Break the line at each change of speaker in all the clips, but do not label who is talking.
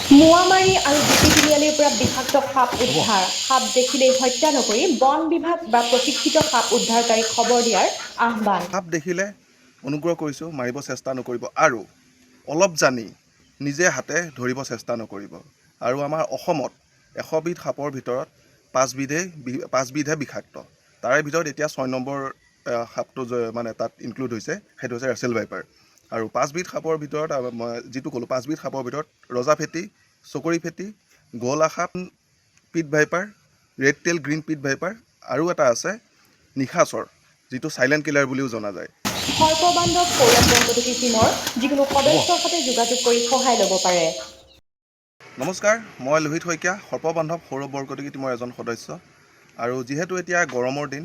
মোৱামাৰী আৰু গুটি তিনিআলিৰ পৰা বিষাক্ত সাপ উদ্ধাৰ। সাপ দেখিলেই হত্যা নকৰি বন বিভাগ বা প্ৰশিক্ষিত সাপ উদ্ধাৰকাৰীক খবৰ দিয়াৰ আহ্বান।
সাপ দেখিলে অনুগ্ৰহ কৰিছোঁ মাৰিব চেষ্টা নকৰিব আৰু অলপ জানি নিজে হাতে ধৰিব চেষ্টা নকৰিব। আৰু আমাৰ অসমত 100 বিধ সাপৰ ভিতৰত 5 বিধহে বিষাক্ত। তাৰে ভিতৰত এতিয়া 6 নম্বৰ সাপটো মানে তাত ইনক্লুড হৈছে, সেইটো হৈছে ৰাছেল ভাইপাৰ। আৰু 5 বিধ সাপৰ ভিতৰত মই যিটো ক'লোঁ 5 বিধ সাপৰ ভিতৰত ৰজা ফেটি, চকৰি ফেটি, গলা সাপ, pit viper, red tail green pit viper আৰু এটা আছে নিশাচৰ, যিটো চাইলেণ্ট কিলাৰ বুলিও জনা যায়।
সৰ্পবান্ধৱ সৌৰভ বৰকটকী টীমৰ যিকোনো সদস্যৰ সৈতে যোগাযোগ কৰি সহায় ল'ব পাৰে।
নমস্কাৰ, মই লোহিত শইকীয়া, সৰ্পবান্ধৱ সৌৰভ বৰকটকী টীমৰ এজন সদস্য। আৰু যিহেতু এতিয়া গৰমৰ দিন,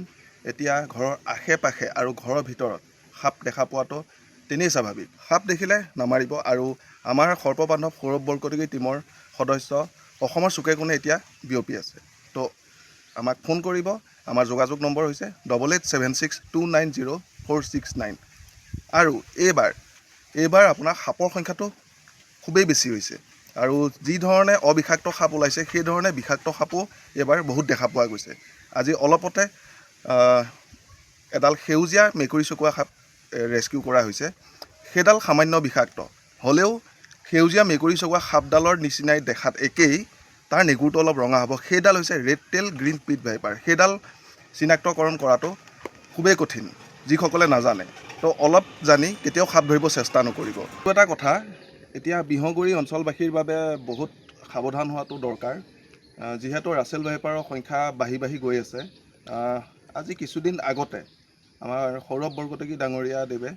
এতিয়া ঘৰৰ আশে পাশে আৰু ঘৰৰ ভিতৰত সাপ দেখা পোৱাটো তেনেই স্বাভাৱিক। সাপ দেখিলে নামাৰিব। আৰু আমাৰ সৰ্পবান্ধৱ সৌৰভ বৰকটকী টীমৰ সদস্য অসমৰ চুকে কোণে এতিয়া বিয়পি আছে। তো আমাক ফোন কৰিব। আমাৰ যোগাযোগ নম্বৰ হৈছে 8876290469। আৰু এইবাৰ আপোনাৰ সাপৰ সংখ্যাটো খুবেই বেছি হৈছে। আৰু যি ধৰণে অবিষাক্ত সাপ ওলাইছে, সেই ধৰণে বিষাক্ত সাপো এইবাৰ বহুত দেখা পোৱা গৈছে। আজি অলপতে এডাল সেউজীয়া মেকুৰী চকুৱা সাপ ৰেস্কিউ কৰা হৈছে। সেইডাল সামান্য বিষাক্ত হ'লেও সেউজীয়া মেকুৰী চকুৱা সাপডালৰ নিচিনাই দেখাত একেই, তাৰ নেগুৰটো অলপ ৰঙা হ'ব। সেইডাল হৈছে red tail green pit viper. সেইডাল চিনাক্তকৰণ কৰাটো খুবেই কঠিন, যিসকলে নাজানে। তো অলপ জানি কেতিয়াও সাপ ধৰিব চেষ্টা নকৰিব। আৰু এটা কথা, এতিয়া বিহগুৰি অঞ্চলবাসীৰ বাবে বহুত সাৱধান হোৱাটো দৰকাৰ, যিহেতু ৰাছেল ভাইপাৰৰ সংখ্যা বাঢ়ি গৈ আছে। আজি কিছুদিন আগতে আমাৰ সৌৰভ বৰকটকী ডাঙৰীয়া দেৱে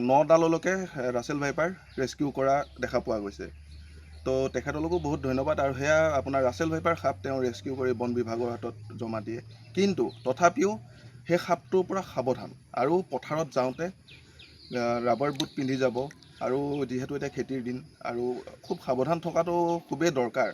9ডাললৈকে ৰাছেল ভাইপাৰ ৰেস্কিউ কৰা দেখা পোৱা গৈছে। তো তেখেতলোকো বহুত ধন্যবাদ। আৰু সেয়া আপোনাৰ ৰাছেল ভাইপাৰ সাপ তেওঁ ৰেস্কিউ কৰি বন বিভাগৰ হাতত জমা দিয়ে। কিন্তু তথাপিও সেই সাপটোৰ পৰা সাৱধান। আৰু পথাৰত যাওঁতে ৰাবাৰ বুট পিন্ধি যাব। আৰু যিহেতু এতিয়া খেতিৰ দিন, আৰু খুব সাৱধান থকাটো খুবেই দৰকাৰ।